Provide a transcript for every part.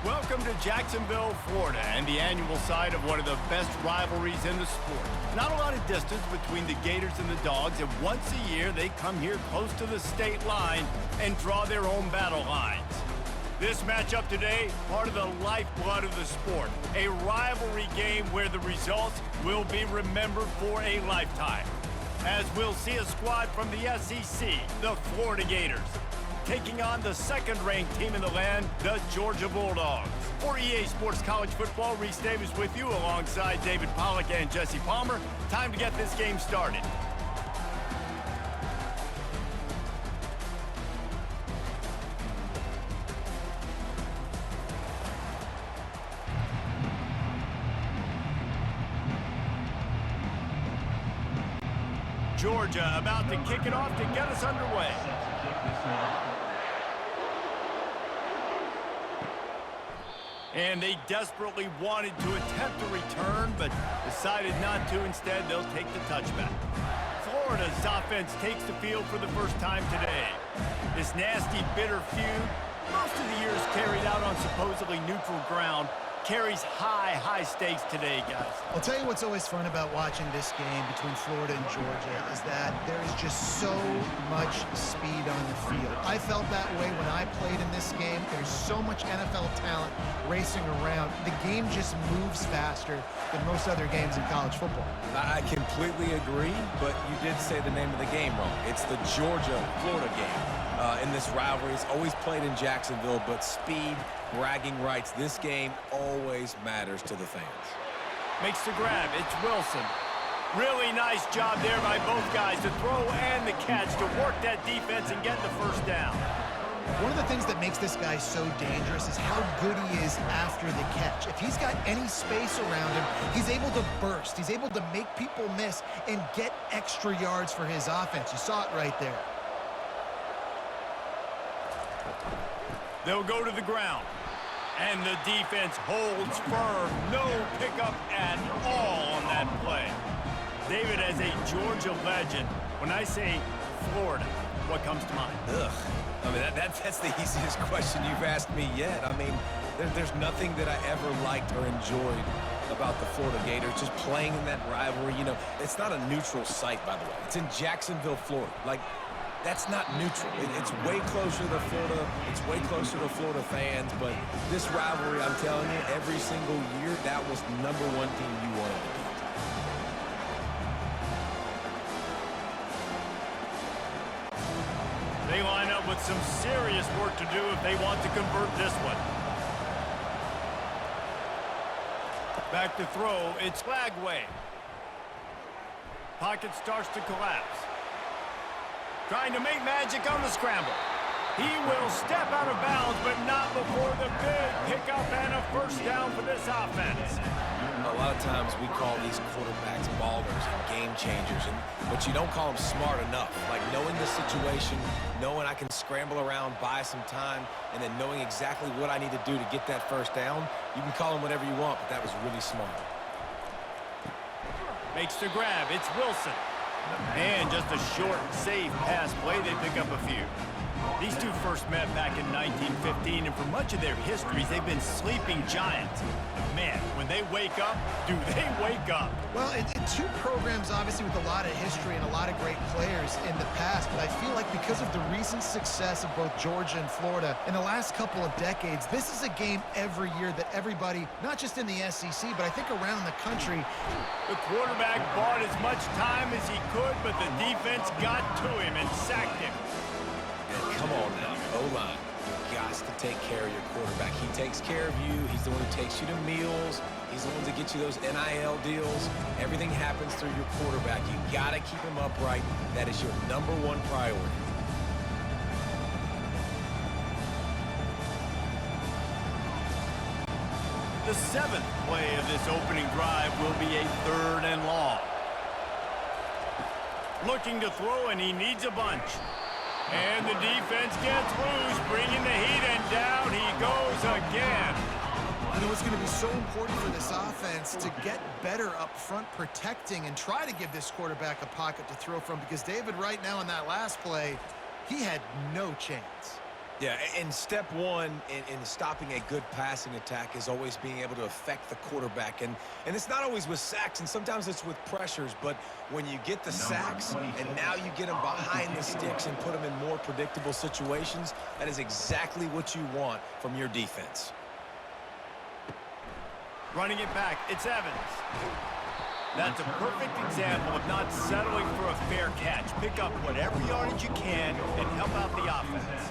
Welcome to Jacksonville, Florida, and the annual site of one of the best rivalries in the sport. Not a lot of distance between the Gators and the Dogs, and once a year they come here close to the state line and draw their own battle lines. This matchup today, part of the lifeblood of the sport, a rivalry game where the results will be remembered for a lifetime. As we'll see a squad from the SEC, the Florida Gators, taking on the second-ranked team in the land, the Georgia Bulldogs. For EA Sports College Football, Reese Davis with you alongside David Pollack and Jesse Palmer. Time to get this game started. Georgia about to kick it off to get us underway. And they desperately wanted to attempt a return, but decided not to. Instead, they'll take the touchback. Florida's offense takes the field for the first time today. This nasty, bitter feud, most of the years carried out on supposedly neutral ground, carries high stakes today, guys. I'll tell you what's always fun about watching this game between Florida and Georgia is that there is just so much speed on the field. I felt that way when I played in this game. There's so much NFL talent racing around. The game just moves faster than most other games in college football. I completely agree, but you did say the name of the game wrong. It's the Georgia-Florida game. In this rivalry, it's always played in Jacksonville, but speed, bragging rights, this game always matters to the fans. Makes the grab. It's Wilson. Really nice job there by both guys to throw and the catch to work that defense and get the first down. One of the things that makes this guy so dangerous is how good he is after the catch. If he's got any space around him, he's able to burst. He's able to make people miss and get extra yards for his offense. You saw it right there. They'll go to the ground. And the defense holds firm. No pickup at all on that play. David, as a Georgia legend, when I say Florida, what comes to mind? Ugh. I mean, that's the easiest question you've asked me yet. I mean, there's nothing that I ever liked or enjoyed about the Florida Gators, just playing in that rivalry. You know, it's not a neutral site, by the way. It's in Jacksonville, Florida. Like, that's not neutral. It's way closer to Florida. It's way closer to Florida fans. But this rivalry, I'm telling you, every single year, that was #1 team you wanted to beat. They line up with some serious work to do if they want to convert this one. Back to throw. It's Flagway. Pocket starts to collapse. Trying to make magic on the scramble. He will step out of bounds, but not before the big pickup and a first down for this offense. A lot of times we call these quarterbacks ballers and game changers, but you don't call them smart enough. Like knowing the situation, knowing I can scramble around, buy some time, and then knowing exactly what I need to do to get that first down. You can call them whatever you want, but that was really smart. Makes the grab. It's Wilson. And just a short, safe pass play. They pick up a few. These two first met back in 1915, and for much of their histories, they've been sleeping giants. But man, when they wake up, do they wake up? Well, two programs, obviously, with a lot of history and a lot of great players in the past, but I feel like because of the recent success of both Georgia and Florida in the last couple of decades, this is a game every year that everybody, not just in the SEC, but I think around the country. The quarterback bought as much time as he could, but the defense got to him and sacked him. Come on now, O-line. You got to take care of your quarterback. He takes care of you. He's the one who takes you to meals. He's the one to get you those NIL deals. Everything happens through your quarterback. You got to keep him upright. That is your #1 priority. The 7th play of this opening drive will be a 3rd and long. Looking to throw, and he needs a bunch. And the defense gets loose, bringing the heat, and down he goes again. You know, it's going to be so important for this offense to get better up front protecting and try to give this quarterback a pocket to throw from, because David, right now in that last play, he had no chance. Yeah, and step one in stopping a good passing attack is always being able to affect the quarterback. And it's not always with sacks, and sometimes it's with pressures. But when you get the sacks and now you get them behind the sticks and put them in more predictable situations, that is exactly what you want from your defense. Running it back, it's Evans. That's a perfect example of not settling for a fair catch. Pick up whatever yardage you can and help out the offense.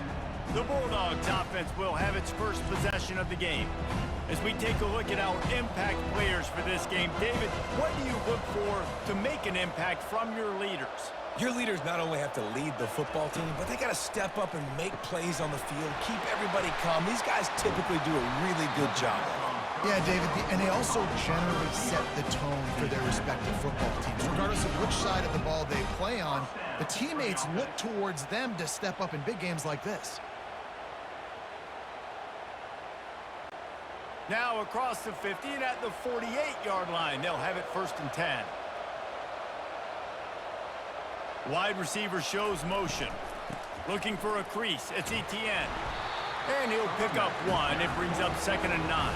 The Bulldogs offense will have its first possession of the game. As we take a look at our impact players for this game, David, what do you look for to make an impact from your leaders? Your leaders not only have to lead the football team, but they got to step up and make plays on the field, keep everybody calm. These guys typically do a really good job. Yeah, David, and they also generally set the tone for their respective football teams. Regardless of which side of the ball they play on, the teammates look towards them to step up in big games like this. Now across the 50 and at the 48-yard line, they'll have it 1st and 10. Wide receiver shows motion. Looking for a crease. It's Etienne. And he'll pick up one. It brings up 2nd and 9.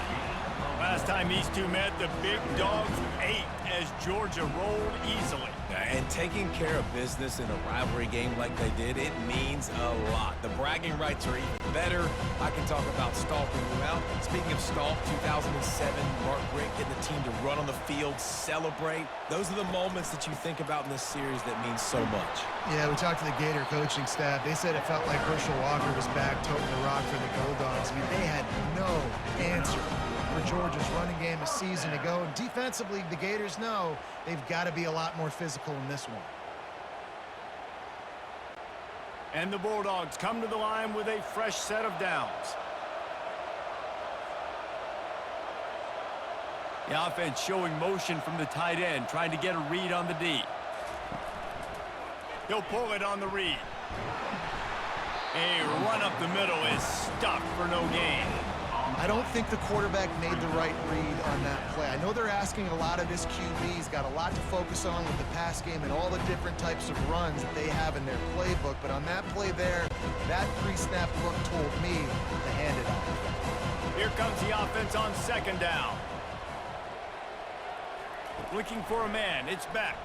Last time these two met, the big dogs ate as Georgia rolled easily. And taking care of business in a rivalry game like they did, it means a lot. The bragging rights are even better. I can talk about stalking them out. Speaking of stalk, 2007, Mark Richt getting the team to run on the field, celebrate. Those are the moments that you think about in this series that mean so much. Yeah, we talked to the Gator coaching staff. They said it felt like Herschel Walker was back toting the rock for the Bulldogs. I mean, they had no answer for Georgia's running game a season ago. And defensively, the Gators know they've got to be a lot more physical in this one. And the Bulldogs come to the line with a fresh set of downs. The offense showing motion from the tight end, trying to get a read on the D. He'll pull it on the read. A run up the middle is stuffed for no gain. I don't think the quarterback made the right read on that play. I know they're asking a lot of this QB. He's got a lot to focus on with the pass game and all the different types of runs that they have in their playbook. But on that play there, that pre-snap look told me to hand it off. Here comes the offense on 2nd down. Looking for a man. It's back.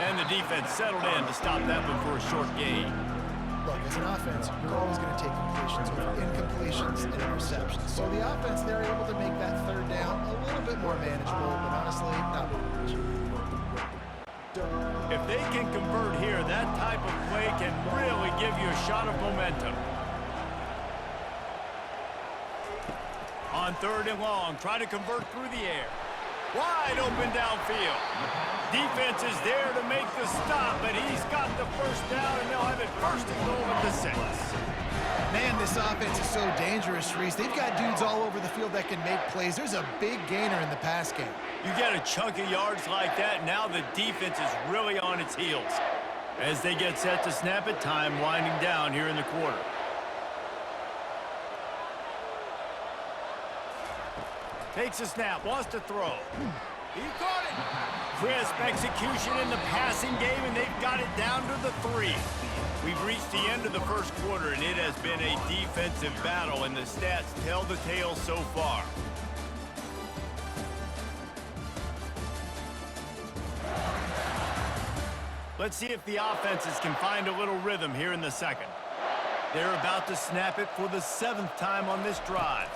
And the defense settled in to stop that one for a short gain. Look, as an offense, you're always going to take completions over incompletions and interceptions. So the offense, they're able to make that 3rd down a little bit more manageable, but honestly, not much. If they can convert here, that type of play can really give you a shot of momentum. On 3rd and long, try to convert through the air. Wide open downfield. Defense is there to make the stop, but he's got the 1st down, and they'll have it 1st and goal at the 6. Man, this offense is so dangerous, Reese. They've got dudes all over the field that can make plays. There's a big gainer in the pass game. You get a chunk of yards like that, now the defense is really on its heels. As they get set to snap it, time winding down here in the quarter. Takes a snap, wants to throw. He caught it. Crisp execution in the passing game, and they've got it down to the 3. We've reached the end of the 1st quarter, and it has been a defensive battle, and the stats tell the tale so far. Let's see if the offenses can find a little rhythm here in the 2nd. They're about to snap it for the 7th time on this drive.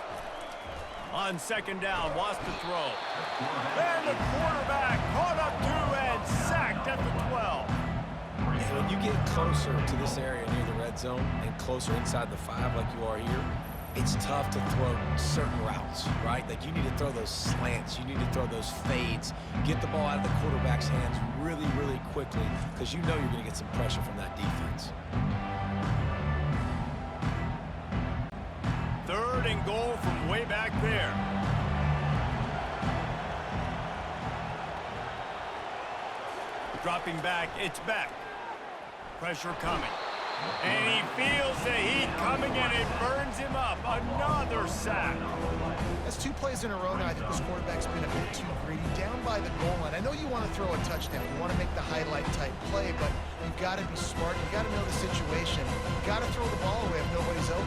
On 2nd down, wants to throw. And the quarterback caught up to and sacked at the 12. And when you get closer to this area near the red zone and closer inside the 5 like you are here, it's tough to throw certain routes, right? Like you need to throw those slants. You need to throw those fades. Get the ball out of the quarterback's hands really, really quickly because you know you're going to get some pressure from that defense. 3rd and goal from way back there. Dropping back, it's back. Pressure coming. And he feels the heat coming, and it burns him up. Another sack. That's 2 plays in a row now. I think this quarterback's been a bit too greedy. Down by the goal line. I know you want to throw a touchdown. You want to make the highlight-type play, but you've got to be smart. You've got to know the situation. You've got to throw the ball away if nobody's open.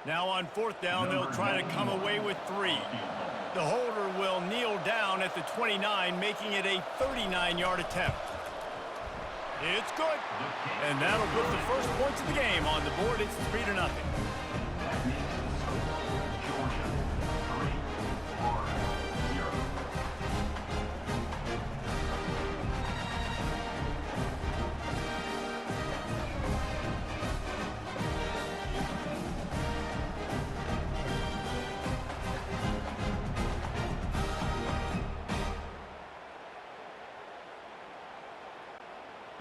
Now on 4th down, they'll try to come away with 3. The holder will kneel down at the 29, making it a 39-yard attempt. It's good. And that'll put the first points of the game on the board. It's 3-0. That means the score, Georgia 3, Florida 0.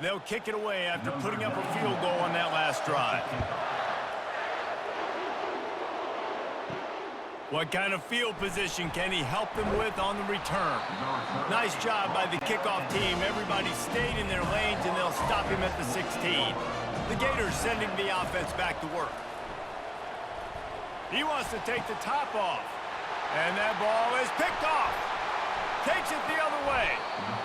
They'll kick it away after putting up a field goal on that last drive. What kind of field position can he help them with on the return? Nice job by the kickoff team. Everybody stayed in their lanes, and they'll stop him at the 16. The Gators sending the offense back to work. He wants to take the top off. And that ball is picked off. Takes it the other way.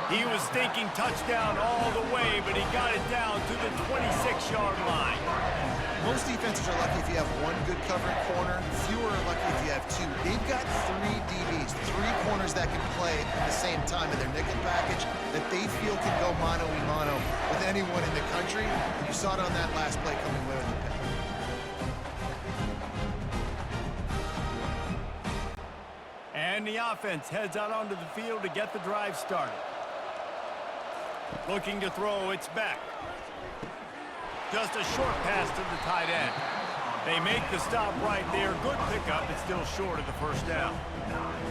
He was thinking touchdown all the way, but he got it down to the 26-yard line. Most defenses are lucky if you have 1 good covering corner. Fewer are lucky if you have 2. They've got 3 DBs, 3 corners that can play at the same time in their nickel package that they feel can go mano-a-mano with anyone in the country. And you saw it on that last play coming away with the pick. And the offense heads out onto the field to get the drive started. Looking to throw, it's back. Just a short pass to the tight end. They make the stop right there. Good pickup, but still short of the first down.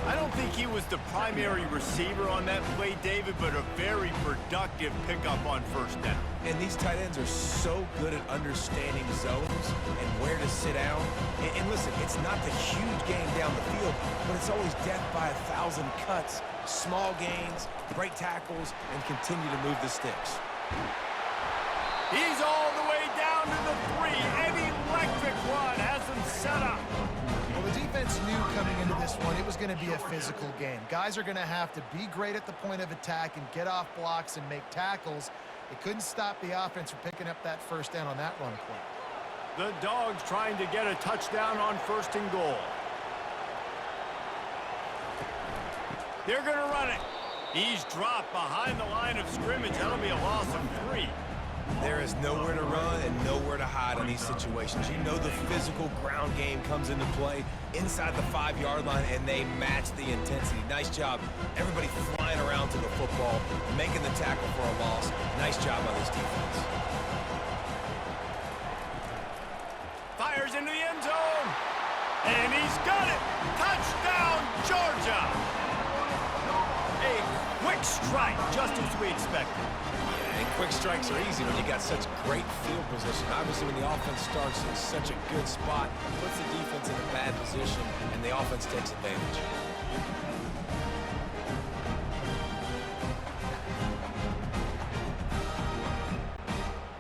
I don't think he was the primary receiver on that play, David, but a very productive pickup on first down. And these tight ends are so good at understanding zones and where to sit down. And listen, it's not the huge game down the field, but it's always death by 1,000 cuts, small gains, break tackles, and continue to move the sticks. He's all the way down to the 3. An electric run has him set up. Well, the defense knew coming into this one it was going to be a physical game. Guys are going to have to be great at the point of attack and get off blocks and make tackles. They couldn't stop the offense from picking up that first down on that run play. The Dogs trying to get a touchdown on 1st and goal. They're going to run it. He's dropped behind the line of scrimmage. That'll be a loss of 3. There is nowhere to run and nowhere to hide in these situations. You know the physical ground game comes into play inside the 5-yard line, and they match the intensity. Nice job. Everybody flying around to the football, making the tackle for a loss. Nice job by this defense. Fires into the end zone. And he's got it. Touchdown, Georgia. A quick strike, just as we expected. And quick strikes are easy when you got such great field position. Obviously, when the offense starts in such a good spot, puts the defense in a bad position, and the offense takes advantage.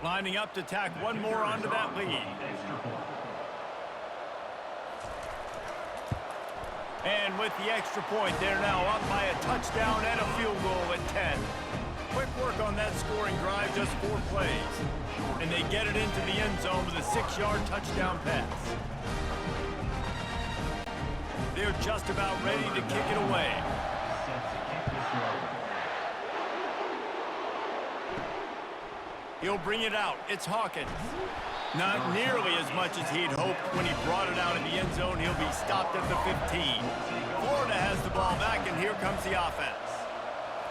Lining up to tack one more onto that lead. And with the extra point, they're now up by a touchdown and a field goal at 10. Quick work on that scoring drive, just 4 plays. And they get it into the end zone with a 6-yard touchdown pass. They're just about ready to kick it away. He'll bring it out. It's Hawkins. Not nearly as much as he'd hoped when he brought it out in the end zone. He'll be stopped at the 15. Florida has the ball back, and here comes the offense.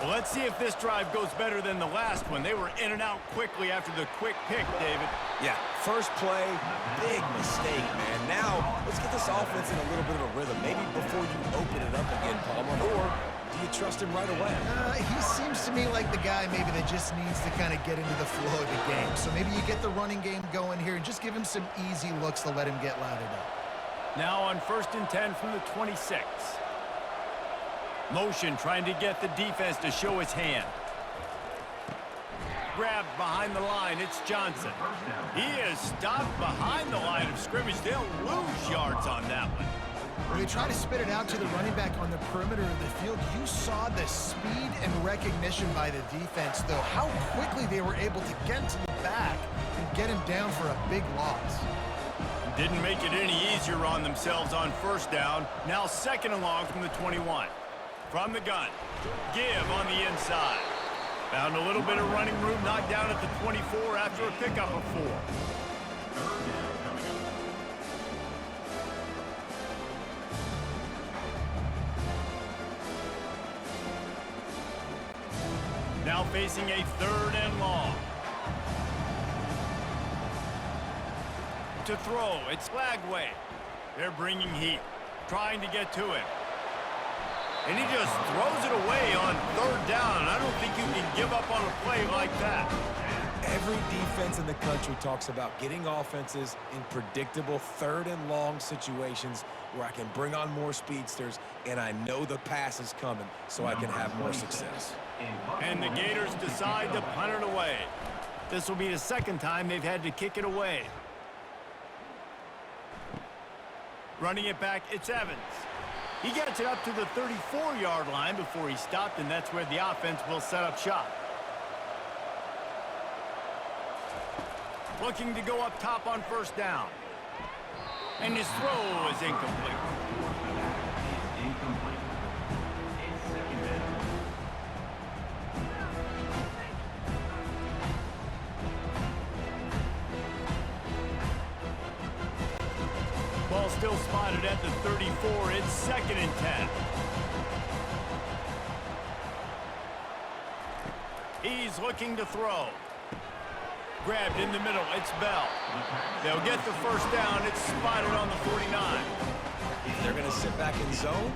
Well, let's see if this drive goes better than the last one. They were in and out quickly after the quick pick, David. Yeah, first play, big mistake, man. Now, let's get this offense in a little bit of a rhythm. Maybe before you open it up again, Palmer, or do you trust him right away? He seems to me like the guy maybe that just needs to kind of get into the flow of the game. So maybe you get the running game going here and just give him some easy looks to let him get lathered up. Now on 1st and 10 from the 26. Motion trying to get the defense to show his hand. grabbed behind the line. It's Johnson. He is stopped behind the line of scrimmage. They'll lose yards on that one. When they try to spit it out to the running back on the perimeter of the field, you saw the speed and recognition by the defense, though, how quickly they were able to get to the back and get him down for a big loss. Didn't make it any easier on themselves on first down. Now second and long from the 21. From the gun, give on the inside. Found a little bit of running room, knocked down at the 24 after a pickup of 4. Now facing a third and long. To throw, it's Flagway. They're bringing heat, trying to get to him. And he just throws it away on third down. I don't think you can give up on a play like that. Every defense in the country talks about getting offenses in predictable third and long situations where I can bring on more speedsters and I know the pass is coming so I can have more success. And the Gators decide to punt it away. This will be the second time they've had to kick it away. Running it back, it's Evans. He gets it up to the 34-yard line before he stopped, and that's where the offense will set up shop. Looking to go up top on first down. And his throw is incomplete. Incomplete. It's second down. Ball still spotted at the 34. It's second and 10. He's looking to throw. Grabbed in the middle. It's Bell. They'll get the first down. It's spotted on the 49. If they're going to sit back in zone,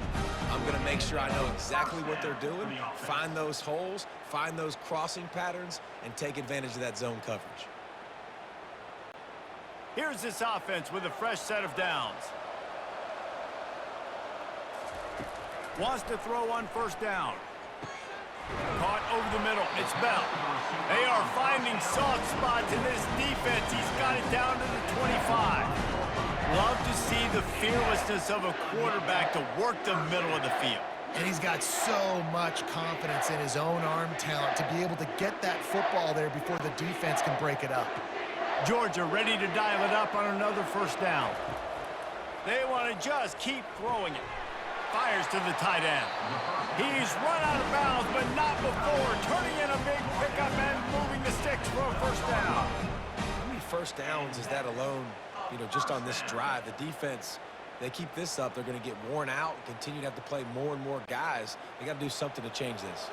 I'm going to make sure I know exactly what they're doing, find those holes, find those crossing patterns, and take advantage of that zone coverage. Here's this offense with a fresh set of downs. Wants to throw on first down. Caught over the middle. It's Bell. They are finding soft spots in this defense. He's got it down to the 25. Love to see the fearlessness of a quarterback to work the middle of the field. And he's got so much confidence in his own arm talent to be able to get that football there before the defense can break it up. Georgia ready to dial it up on another first down. They want to just keep throwing it. Fires to the tight end. He's run out of bounds, but not before. Turning in a big pickup and moving the sticks for a first down. How many first downs is that alone, just on this drive? The defense, they keep this up, they're going to get worn out, continue to have to play more and more guys. They got to do something to change this.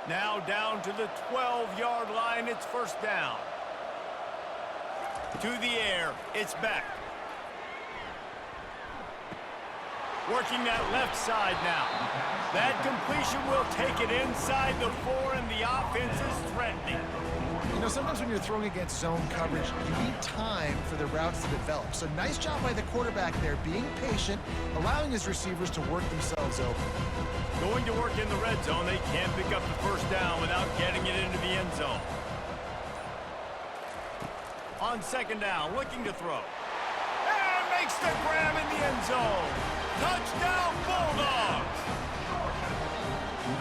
Now down to the 12-yard line. It's first down. To the air, it's Beck. Working that left side now. That completion will take it inside the 4, and the offense is threatening. Sometimes when you're throwing against zone coverage, you need time for the routes to develop. So nice job by the quarterback there, being patient, allowing his receivers to work themselves open. Going to work in the red zone, they can't pick up the first down without getting it into the end zone. On second down, looking to throw. And makes the grab in the end zone. Touchdown, Bulldogs!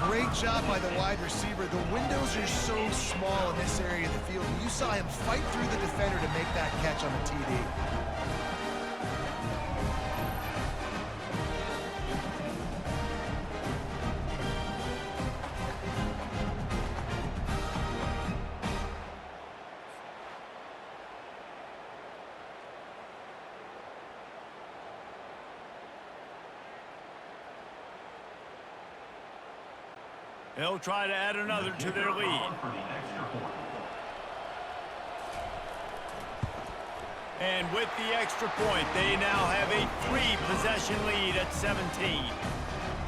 Great job by the wide receiver. The windows are so small in this area of the field. You saw him fight through the defender to make that catch on the TD. They'll try to add another to their lead. And with the extra point, they now have a 3-possession lead at 17.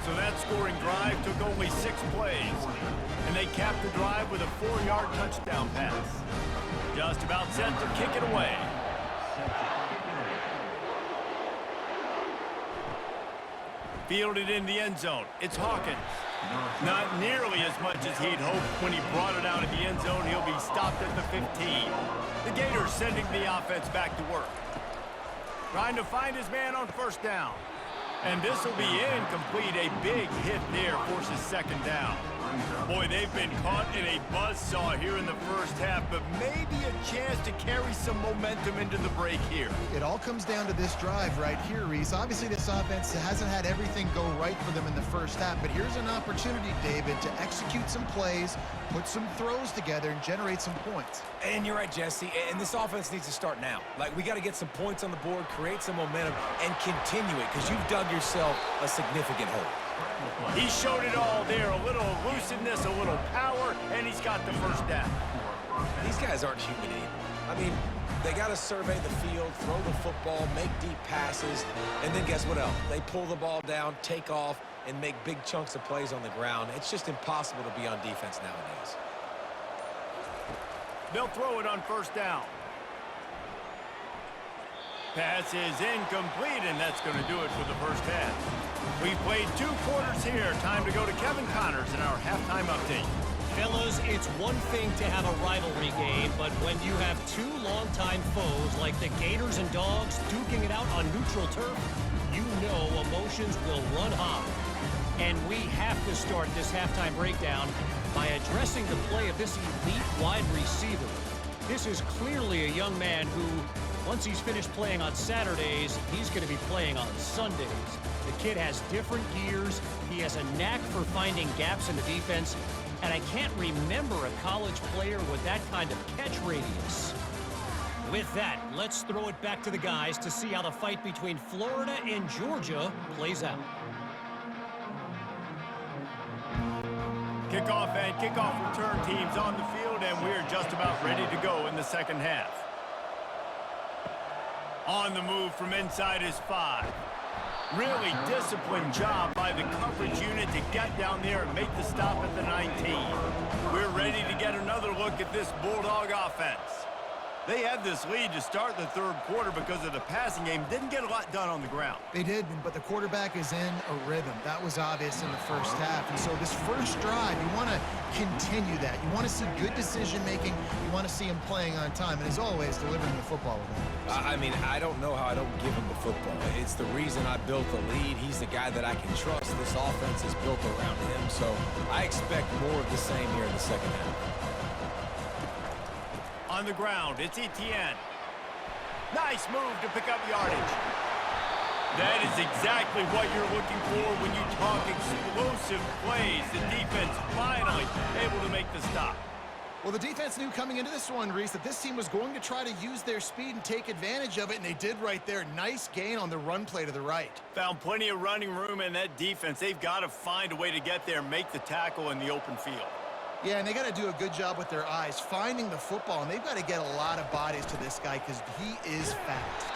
So that scoring drive took only 6 plays. And they capped the drive with a 4-yard touchdown pass. Just about set to kick it away. Fielded in the end zone. It's Hawkins. Not nearly as much as he'd hoped when he brought it out of the end zone. He'll be stopped at the 15. The Gators sending the offense back to work. Trying to find his man on first down. And this will be incomplete. A big hit there forces second down. Boy, they've been caught in a buzzsaw here in the first half, but maybe a chance to carry some momentum into the break here. It all comes down to this drive right here, Reese. Obviously, this offense hasn't had everything go right for them in the first half, but here's an opportunity, David, to execute some plays, put some throws together, and generate some points. And you're right, Jesse, and this offense needs to start now. Like, we got to get some points on the board, create some momentum, and continue it, because you've dug yourself a significant hole. He showed it all there, a little elusiveness, a little power, and he's got the first down. These guys aren't human either. I mean, they got to survey the field, throw the football, make deep passes, and then guess what else? They pull the ball down, take off, and make big chunks of plays on the ground. It's just impossible to be on defense nowadays. They'll throw it on first down. Pass is incomplete, and that's going to do it for the first half. We've played 2 quarters here. Time to go to Kevin Connors in our halftime update. Fellas, it's one thing to have a rivalry game, but when you have 2 longtime foes like the Gators and Dogs duking it out on neutral turf, you know emotions will run high. And we have to start this halftime breakdown by addressing the play of this elite wide receiver. This is clearly a young man who, once he's finished playing on Saturdays, he's going to be playing on Sundays. The kid has different gears. He has a knack for finding gaps in the defense. And I can't remember a college player with that kind of catch radius. With that, let's throw it back to the guys to see how the fight between Florida and Georgia plays out. Kickoff and kickoff return teams on the field, and we're just about ready to go in the second half. On the move from inside is 5. Really disciplined job by the coverage unit to get down there and make the stop at the 19. We're ready to get another look at this Bulldog offense. They had this lead to start the third quarter because of the passing game. Didn't get a lot done on the ground. They did, but the quarterback is in a rhythm. That was obvious in the first half. And so this first drive, you want to continue that. You want to see good decision-making. You want to see him playing on time. And as always, delivering the football. I mean, I don't know how I don't give him the football. It's the reason I built the lead. He's the guy that I can trust. This offense is built around him. So I expect more of the same here in the second half. On the ground, it's Etienne. Nice move to pick up yardage. That is exactly what you're looking for when you talk explosive plays. The defense finally able to make the stop. Well, the defense knew coming into this one, Reese, that this team was going to try to use their speed and take advantage of it, and they did right there. Nice gain on the run play to the right. Found plenty of running room in that defense. They've got to find a way to get there and make the tackle in the open field. Yeah, and they got to do a good job with their eyes, finding the football, and they've got to get a lot of bodies to this guy because he is fast.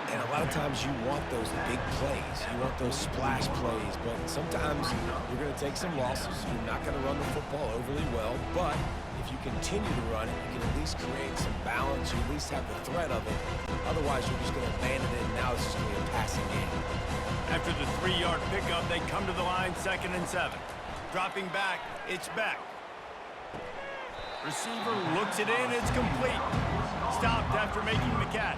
And a lot of times you want those big plays. You want those splash plays, but sometimes you're going to take some losses. You're not going to run the football overly well, but if you continue to run it, you can at least create some balance. You at least have the threat of it. Otherwise, you're just going to abandon it, and now it's just going to be a passing game. After the 3-yard pickup, they come to the line, 2nd and 7. Dropping back, it's back. Receiver looks it in, it's complete. Stopped after making the catch.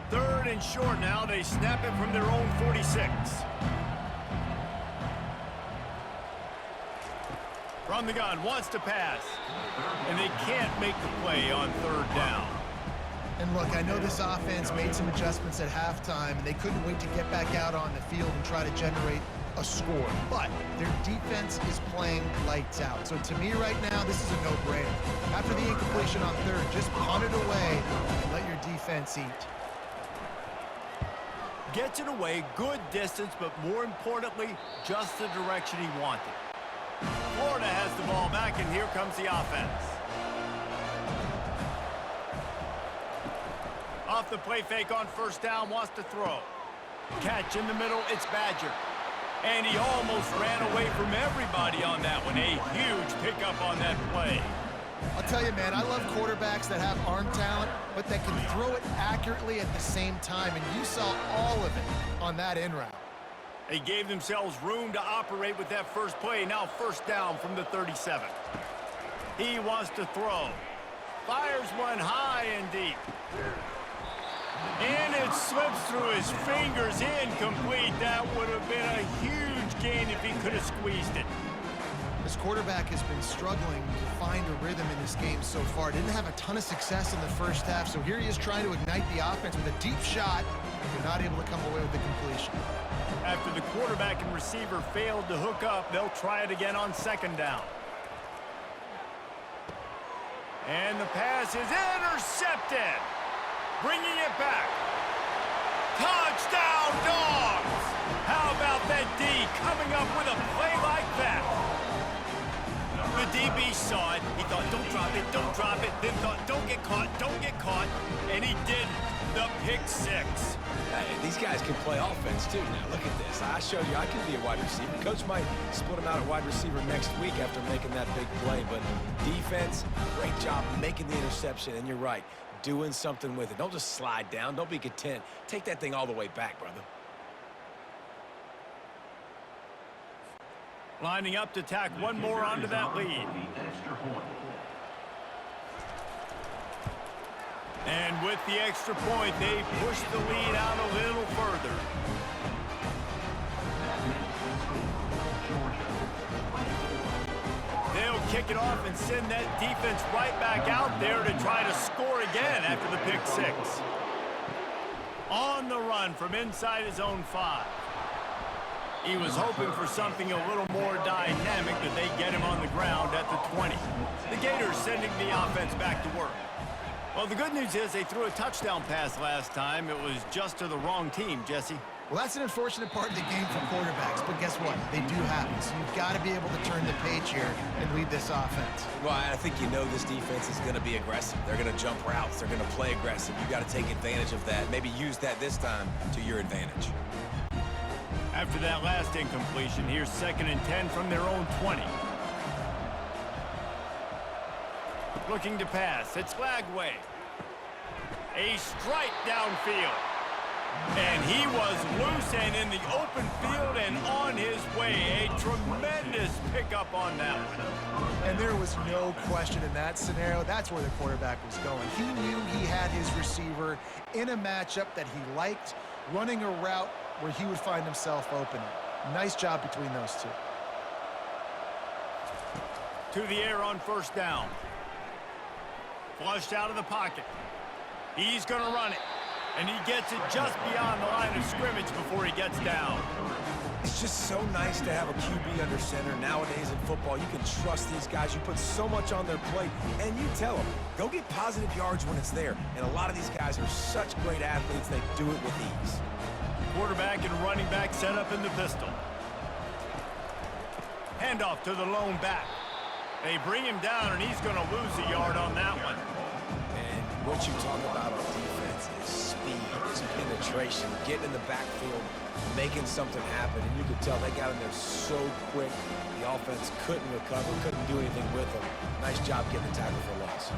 Third and short now, they snap it from their own 46. From the gun, wants to pass. And they can't make the play on 3rd down. And look, I know this offense made some adjustments at halftime, and they couldn't wait to get back out on the field and try to generate a score. But their defense is playing lights out. So to me right now, this is a no-brainer. After the incompletion on 3rd, just punt it away and let your defense eat. Gets it away, good distance, but more importantly, just the direction he wanted. Florida has the ball back, and here comes the offense. Off the play fake on 1st down, wants to throw. Catch in the middle, it's Badger. And he almost ran away from everybody on that one. A huge pickup on that play. I'll tell you, man, I love quarterbacks that have arm talent, but that can throw it accurately at the same time, and you saw all of it on that in route. They gave themselves room to operate with that first play. Now first down from the 37. He wants to throw. Fires one high and deep. And it slips through his fingers, incomplete. That would have been a huge gain if he could have squeezed it. This quarterback has been struggling to find a rhythm in this game so far. Didn't have a ton of success in the first half, so here he is trying to ignite the offense with a deep shot. They're not able to come away with the completion. After the quarterback and receiver failed to hook up, they'll try it again on second down. And the pass is intercepted. Bringing it back. Touchdown, Dogs! How about that D coming up with a play like that? The DB saw it. He thought, don't drop it, don't drop it. Then thought, don't get caught, and he didn't. The pick six. Hey, these guys can play offense, too. Now, look at this. I showed you I can be a wide receiver. Coach might split him out at wide receiver next week after making that big play. But defense, great job making the interception. And you're right, doing something with it. Don't just slide down. Don't be content. Take that thing all the way back, brother. Lining up to tack one more onto that lead. And with the extra point, they push the lead out a little further. They'll kick it off and send that defense right back out there to try to score again after the pick six. On the run from inside his own 5. He was hoping for something a little more dynamic, but they get him on the ground at the 20. The Gators sending the offense back to work. Well, the good news is they threw a touchdown pass last time. It was just to the wrong team, Jesse. Well, that's an unfortunate part of the game for quarterbacks, but guess what? They do happen, so you've got to be able to turn the page here and lead this offense. Well, I think you know this defense is going to be aggressive. They're going to jump routes. They're going to play aggressive. You've got to take advantage of that. Maybe use that this time to your advantage. After that last incompletion, here's 2nd and 10 from their own 20. Looking to pass. It's Lagway. A strike downfield. And he was loose and in the open field and on his way. A tremendous pickup on that one. And there was no question in that scenario. That's where the quarterback was going. He knew he had his receiver in a matchup that he liked, running a route where he would find himself open. Nice job between those two. To the air on first down. Flushed out of the pocket. He's going to run it. And he gets it just beyond the line of scrimmage before he gets down. It's just so nice to have a QB under center. Nowadays in football, you can trust these guys. You put so much on their plate, and you tell them, go get positive yards when it's there. And a lot of these guys are such great athletes, they do it with ease. Quarterback and running back set up in the pistol. Handoff to the lone back. They bring him down, and he's going to lose a yard on that one. And what you talk about on defense is speed, is penetration, getting in the backfield, making something happen. And you could tell they got in there so quick. The offense couldn't recover, couldn't do anything with them. Nice job getting the tackle for loss.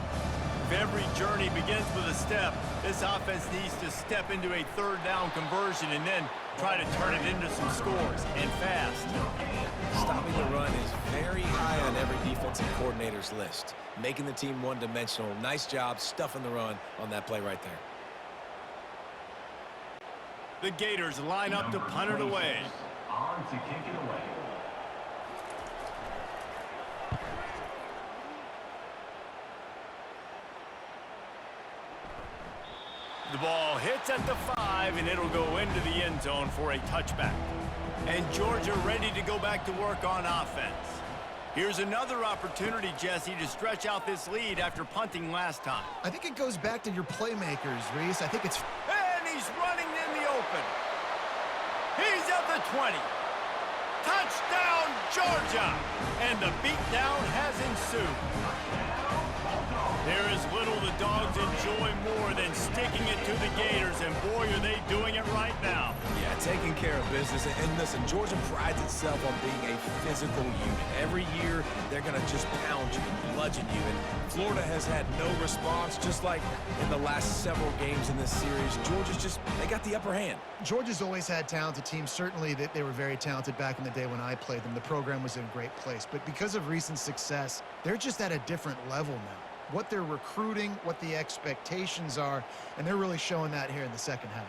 If every journey begins with a step, this offense needs to step into a third down conversion and then try to turn it into some scores, and fast. Stopping the run is very high on every defensive coordinator's list. Making the team one-dimensional. Nice job stuffing the run on that play right there. The Gators line up to punt it away. On to kick it away. The ball hits at the 5, and it'll go into the end zone for a touchback. And Georgia ready to go back to work on offense. Here's another opportunity, Jesse, to stretch out this lead after punting last time. I think it goes back to your playmakers, Reese. I think it's... And he's running in the open. He's at the 20. Touchdown, Georgia! And the beatdown has ensued. There is little the Dogs enjoy more than sticking it to the Gators, and boy, are they doing it right now. Yeah, taking care of business. And listen, Georgia prides itself on being a physical unit. Every year, they're going to just pound you and bludgeon you. And Florida has had no response, just like in the last several games in this series. Georgia's just, they got the upper hand. Georgia's always had talented teams. Certainly, they were very talented back in the day when I played them. The program was in a great place. But because of recent success, they're just at a different level now. What they're recruiting, what the expectations are, and they're really showing that here in the second half.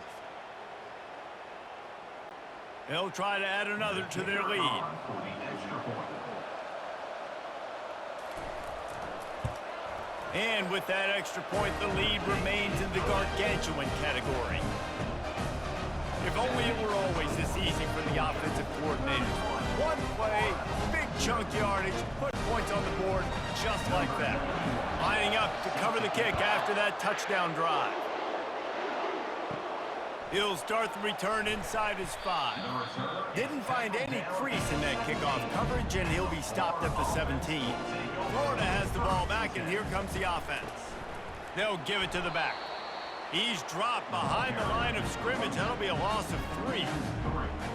They'll try to add another to their lead. And with that extra point, the lead remains in the gargantuan category. If only it were always this easy for the offensive coordinators. One play, big chunk yardage, put points on the board just like that. Lining up to cover the kick after that touchdown drive. He'll start the return inside his 5. Didn't find any crease in that kickoff coverage, and he'll be stopped at the 17. Florida has the ball back, and here comes the offense. They'll give it to the back. He's dropped behind the line of scrimmage. That'll be a loss of 3.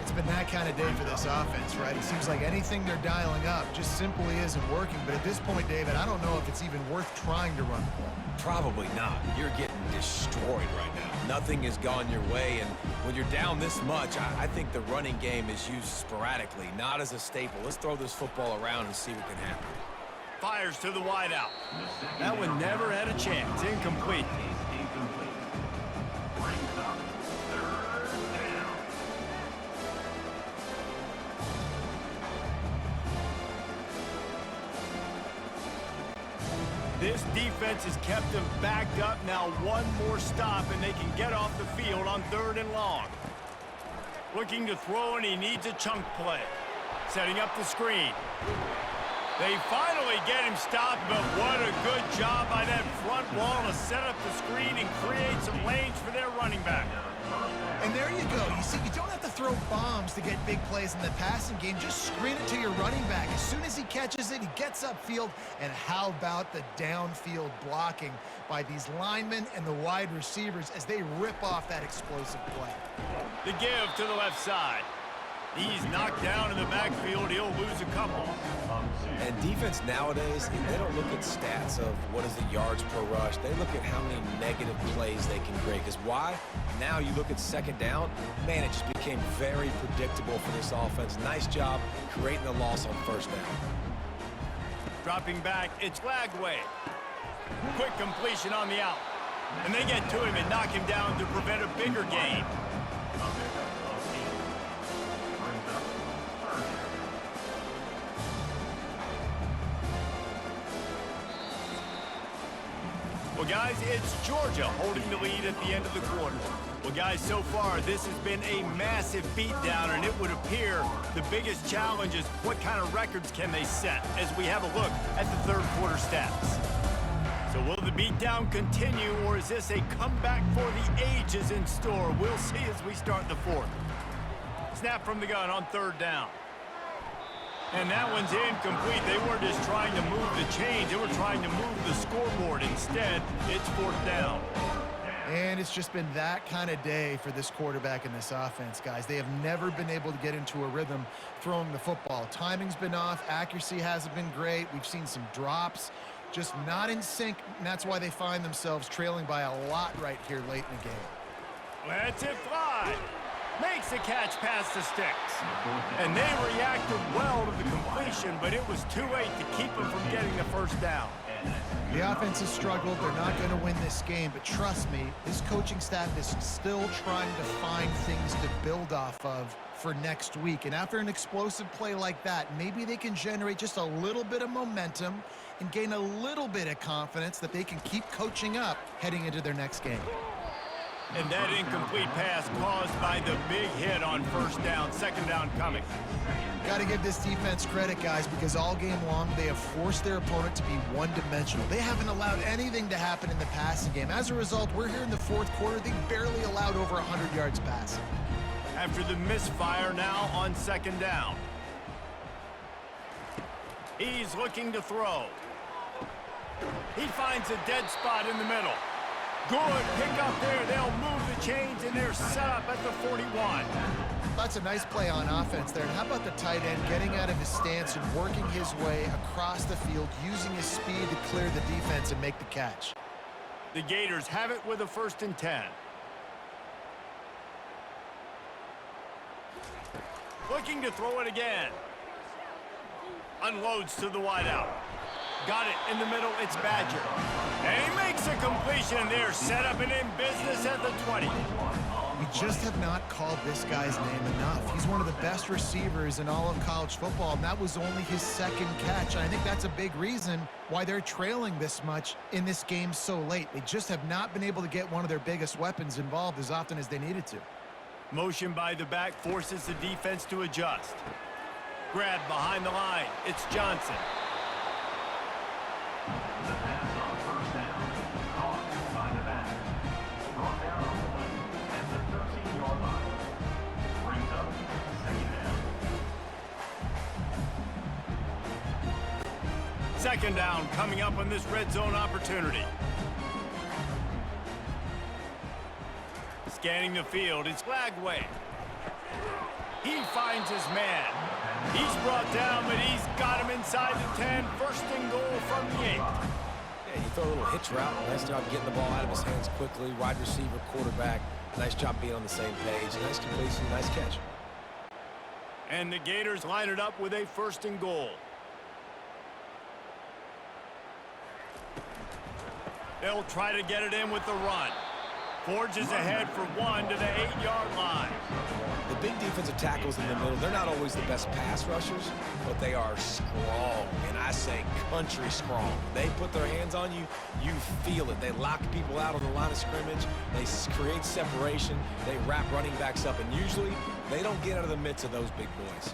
It's been that kind of day for this offense, right? It seems like anything they're dialing up just simply isn't working. But at this point, David, I don't know if it's even worth trying to run the ball. Probably not. You're getting destroyed right now. Nothing has gone your way, and when you're down this much, I think the running game is used sporadically, not as a staple. Let's throw this football around and see what can happen. Fires to the wideout. That one never had a chance. Incomplete. This defense has kept them backed up. Now one more stop, and they can get off the field on 3rd and long. Looking to throw, and he needs a chunk play. Setting up the screen. They finally get him stopped, but what a good job by that front wall to set up the screen and create some lanes for their running back. And there you go. You see, you don't have to throw bombs to get big plays in the passing game. Just screen it to your running back. As soon as he catches it, he gets upfield. And how about the downfield blocking by these linemen and the wide receivers as they rip off that explosive play? The give to the left side. He's knocked down in the backfield. He'll lose a couple. And defense nowadays, they don't look at stats of what is the yards per rush. They look at how many negative plays they can create. Because why? Now you look at second down, man, it just became very predictable for this offense. Nice job creating the loss on 1st down. Dropping back, it's Lagway. Quick completion on the out. And they get to him and knock him down to prevent a bigger gain. Well, guys, it's Georgia holding the lead at the end of the quarter. Well, guys, so far, this has been a massive beatdown, and it would appear the biggest challenge is what kind of records can they set as we have a look at the 3rd quarter stats. So will the beatdown continue, or is this a comeback for the ages in store? We'll see as we start the 4th. Snap from the gun on 3rd down. And that one's incomplete. They weren't just trying to move the chains. They were trying to move the scoreboard. Instead, it's 4th down. And it's just been that kind of day for this quarterback and this offense, guys. They have never been able to get into a rhythm throwing the football. Timing's been off. Accuracy hasn't been great. We've seen some drops. Just not in sync, and that's why they find themselves trailing by a lot right here late in the game. Lets it fly. Makes the catch past the sticks. And they reacted well to the completion, but it was too late to keep them from getting the 1st down. The offense has struggled. They're not going to win this game, but trust me, this coaching staff is still trying to find things to build off of for next week. And after an explosive play like that, maybe they can generate just a little bit of momentum and gain a little bit of confidence that they can keep coaching up heading into their next game. And that incomplete pass caused by the big hit on 1st down, 2nd down coming. Got to give this defense credit, guys, because all game long they have forced their opponent to be one-dimensional. They haven't allowed anything to happen in the passing game. As a result, we're here in the 4th quarter. They barely allowed over 100 yards passing. After the misfire now on 2nd down. He's looking to throw. He finds a dead spot in the middle. Good pick up there. They'll move the chains and and they're set up at the 41. That's a nice play on offense there. And how about the tight end getting out of his stance and working his way across the field, using his speed to clear the defense and make the catch. The Gators have it with a 1st and 10. Looking to throw it again. Unloads to the wideout. Got it in the middle. It's Badger. And he makes a completion. They're set up and in business at the 20. We just have not called this guy's name enough. He's one of the best receivers in all of college football, and that was only his 2nd catch. And I think that's a big reason why they're trailing this much in this game so late. They just have not been able to get one of their biggest weapons involved as often as they needed to. Motion by the back forces the defense to adjust. Grab behind the line. It's Johnson. The pass on 1st down. Caught by the back. Brought down on the way at the 13-yard line. Brings up 2nd2nd down. down coming up on this red zone opportunity. Scanning the field, it's Flagway. He finds his man. He's brought down, but he's got him inside the 10. 1st and goal from the 8. Yeah, you throw a little hitch route. Nice job getting the ball out of his hands quickly. Wide receiver, quarterback. Nice job being on the same page. Nice completion, nice catch. And the Gators line it up with a 1st and goal. They'll try to get it in with the run. Forges ahead for 1 to the 8-yard line. The big defensive tackles in the middle, they're not always the best pass rushers, but they are strong, and I say country strong. They put their hands on you, you feel it. They lock people out on the line of scrimmage. They create separation. They wrap running backs up, and usually they don't get out of the midst of those big boys.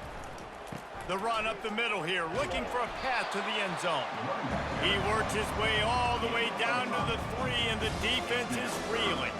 The run up the middle here, looking for a path to the end zone. He works his way all the way down to the 3, and the defense is reeling.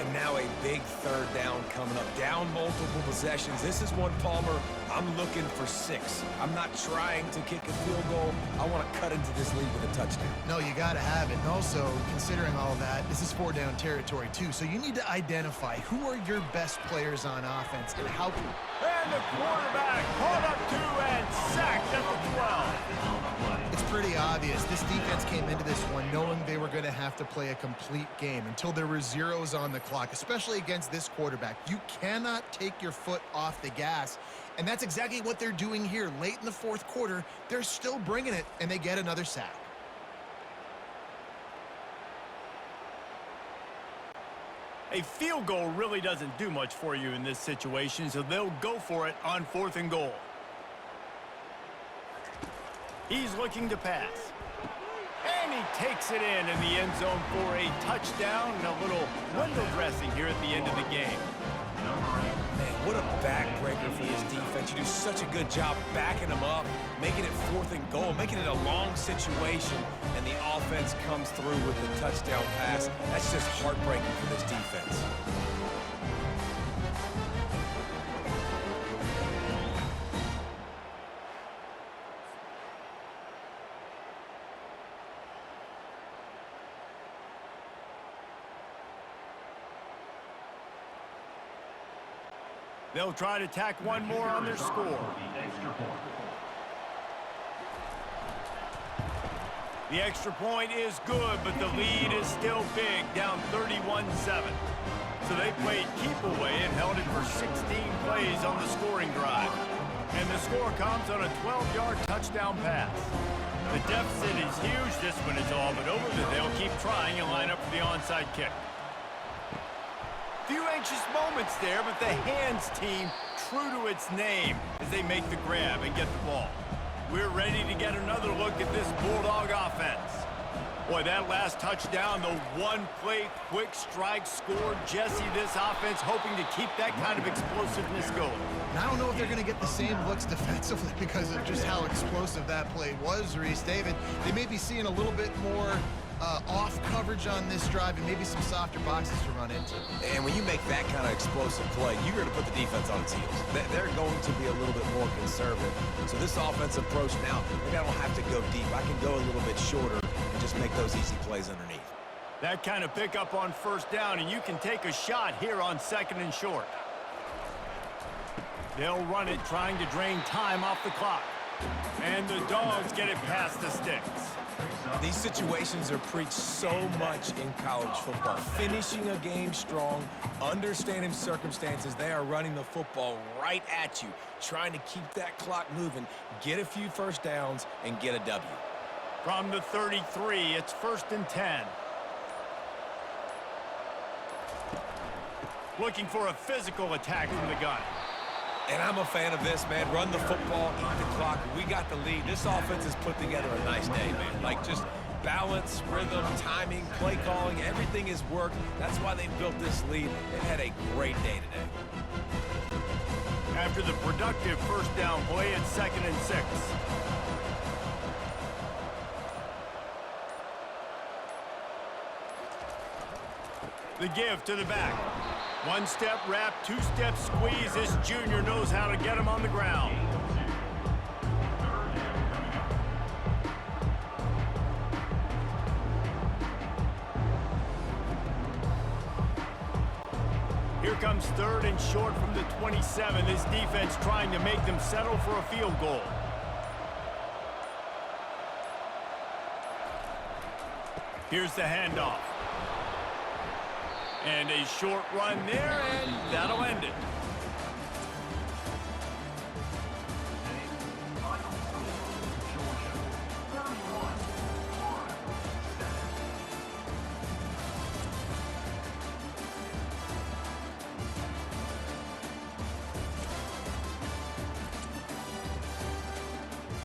And now a big 3rd down coming up. Down multiple possessions. This is one, Palmer, I'm looking for 6. I'm not trying to kick a field goal. I want to cut into this lead with a touchdown. No, you got to have it. And also, considering all that, this is 4-down territory, too. So you need to identify who are your best players on offense and how can... And the quarterback caught up to and sacked at the 12. It's pretty obvious. This defense came into this one knowing they were going to have to play a complete game until there were zeros on the clock, especially against this quarterback. You cannot take your foot off the gas, and that's exactly what they're doing here. Late in the 4th quarter, they're still bringing it, and they get another sack. A field goal really doesn't do much for you in this situation, so they'll go for it on 4th and goal. He's looking to pass. And he takes it in the end zone for a touchdown and a little window dressing here at the end of the game. Man, what a backbreaker for this defense. You do such a good job backing them up, making it 4th and goal, making it a long situation, and the offense comes through with the touchdown pass. That's just heartbreaking for this defense. They'll try to tack one more on their score. The extra point is good, but the lead is still big, down 31-7. So they played keep away and held it for 16 plays on the scoring drive. And the score comes on a 12-yard touchdown pass. The deficit is huge. This one is all but over, but they'll keep trying and line up for the onside kick. Few anxious moments there, but the hands team true to its name as they make the grab and get the ball. We're ready to get another look at this Bulldog offense. Boy, that last touchdown, the one-play quick strike score. Jesse, this offense hoping to keep that kind of explosiveness going. And I don't know if they're going to get the same looks defensively because of just how explosive that play was, Reese. David, they may be seeing a little bit more off coverage on this drive and maybe some softer boxes to run into. And when you make that kind of explosive play, you're going to put the defense on its heels. They're going to be a little bit more conservative. So this offensive approach now, maybe I don't have to go deep. I can go a little bit shorter and just make those easy plays underneath. That kind of pickup on first down, and you can take a shot here on 2nd and short. They'll run it, trying to drain time off the clock. And the Dogs get it past the sticks. These situations are preached so much in college football. Finishing a game strong, understanding circumstances. They are running the football right at you, trying to keep that clock moving, get a few first downs, and get a W. From the 33, it's 1st and 10. Looking for a physical attack from the gun. And I'm a fan of this, man. Run the football, eat the clock. We got the lead. This offense has put together a nice day, man. Like, just balance, rhythm, timing, play calling, everything has worked. That's why they built this lead. They had a great day today. After the productive first down play, it's 2nd and 6. The give to the back. One-step wrap, two-step squeeze. This junior knows how to get him on the ground. Here comes 3rd and short from the 27. This defense trying to make them settle for a field goal. Here's the handoff. And a short run there, and that'll end it.